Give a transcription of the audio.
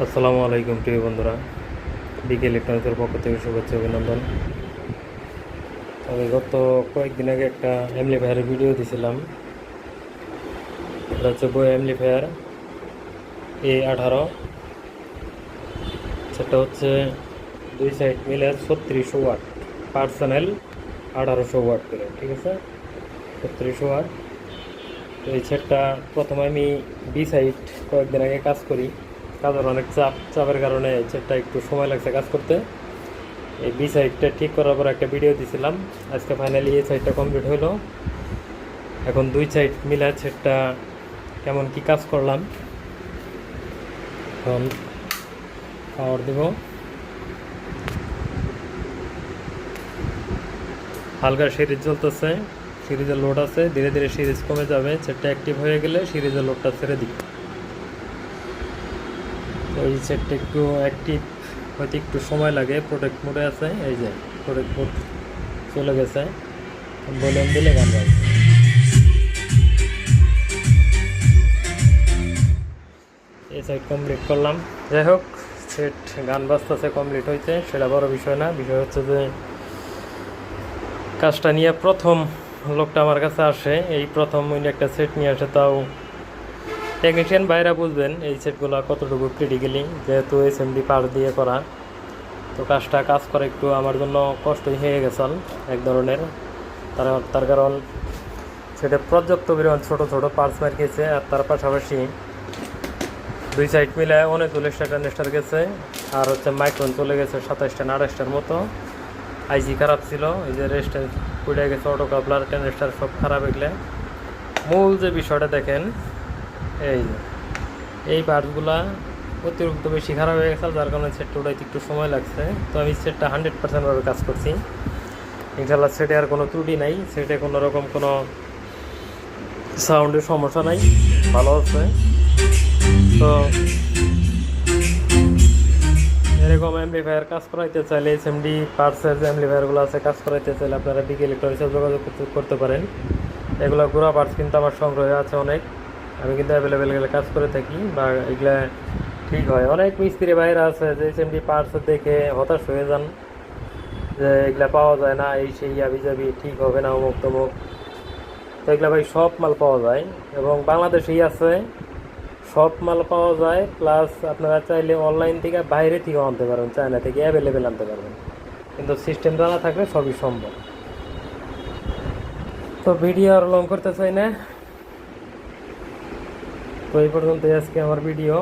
আসসালামু আলাইকুম প্রিয় বন্ধুরা, বিকে ইলেকট্রনিক্সের পক্ষ থেকে শুভেচ্ছা অভিনন্দন। আমি গত কয়েকদিন আগে একটা অ্যামপ্লিফায়ারের ভিডিও দিয়েছিলাম। এটা হচ্ছে বই অ্যামপ্লিফায়ার A18। সেটা হচ্ছে দুই সাইড মিলে 3600 ওয়াট, পার্সোনাল 1800 ওয়াট করে, ঠিক আছে, 3600 ওয়াট। তো এই সেটটা প্রথমে আমি বি সাইড কয়েকদিন আগে কাজ করি, কাজের অনেক চাপের কারণে এই সেটটা একটু সময় লাগছে কাজ করতে। এই বি সাইডটা ঠিক করার পর একটা ভিডিও দিছিলাম। আজকে ফাইনালি এই সাইডটা কমপ্লিট হলো। এখন দুই সাইড মিলে সেটটা কেমন কি কাজ করলাম। এখন পাওয়ার দেব, হালকা সিরিজ চলতেছে, সিরিজের লোড আছে, ধীরে ধীরে সিরিজ কমে যাবে। সেটটা অ্যাক্টিভ হয়ে গেলে সিরিজের লোডটা ছেড়ে দিই। তো এই সেটটা একটু অ্যাক্টিভ হয়তো একটু সময় লাগে। প্রোটেক্ট মোডে আছে, এই যে প্রোটেক্ট মোড চলে গেছে। ভলিউম দিলে গান বাজবে। এই সাইড কমপ্লিট করলাম। যাই হোক, সেট গান বাজতেছে, কমপ্লিট হয়েছে, সেটা বড় বিষয় না। বিষয় হচ্ছে যে কাজটা নিয়ে প্রথম লোকটা আমার কাছে আসে, এই প্রথম উনি একটা সেট নিয়ে আসে। তাও টেকনিশিয়ান বাইরা বুঝবেন এই সেটগুলো কতটুকু ক্রিটিক্যালি, যেহেতু SMD পার্ট দিয়ে করা। তো কাজ করা একটু আমার জন্য কষ্টই হয়ে গেছে এক ধরনের। তার কারণ সেটা পর্যাপ্ত পরিমাণ ছোটো ছোটো পার্টস মার গেছে। আর তার পাশাপাশি দুই সাইড মিলে অনেকগুলো ট্রানজিস্টার গেছে। আর হচ্ছে মাইক্রোন চলে গেছে 27টা না 28টার মতো। আইসি খারাপ ছিল, এই যে রেস্টেন্স পুড়ে গেছে, অটো কাপলার ট্রানজিস্টার সব খারাপ। এগুলো মূল যে বিষয়টা দেখেন, এই পার্টসগুলা অতিরিক্ত বেশি খারাপ হয়ে গেছে, যার কারণে সেটটা উঠাইতে একটু সময় লাগছে। তো আমি সেটটা 100%ভাবে কাজ করছি। ইনশাল্লাহ সেটে আর কোনো ত্রুটি নাই, সেটে কোনো রকম কোনো সাউন্ডের সমস্যা নাই, ভালো আছে। তো এরকম অ্যামপ্লিফায়ার কাজ করাইতে চাইলে SMD পার্টসের যে অ্যামপ্লিফায়ারগুলো আছে কাজ করাইতে চাইলে আপনারা বিকে ইলেকট্রনিক্সে যোগাযোগ করতে পারেন। এগুলো গুঁড়া পার্টস কিন্তু আমার সংগ্রহে আছে অনেক, আমি কিন্তু অ্যাভেলেবেল গেলে কাজ করে থাকি, বা এগুলা ঠিক হয়। অনেক মিস্ত্রি বাইরে আছে যে SMD পার্টস দেখে হতাশ হয়ে যান, যে এগুলা পাওয়া যায় না, এই সেই আবিজাবি ঠিক হবে না, অমুক তমুক। তো এগুলা ভাই সব মাল পাওয়া যায়, এবং বাংলাদেশেই আছে, সব মাল পাওয়া যায়। প্লাস আপনারা চাইলে অনলাইন থেকে বাইরে থেকেও আনতে পারবেন, চায়না থেকে অ্যাভেলেবেল আনতে পারবেন। কিন্তু সিস্টেম জানা থাকলে সবই সম্ভব। তো ভিডিও আর লং করতে চাই না, তো এই পর্যন্তই আজকে আমার ভিডিও।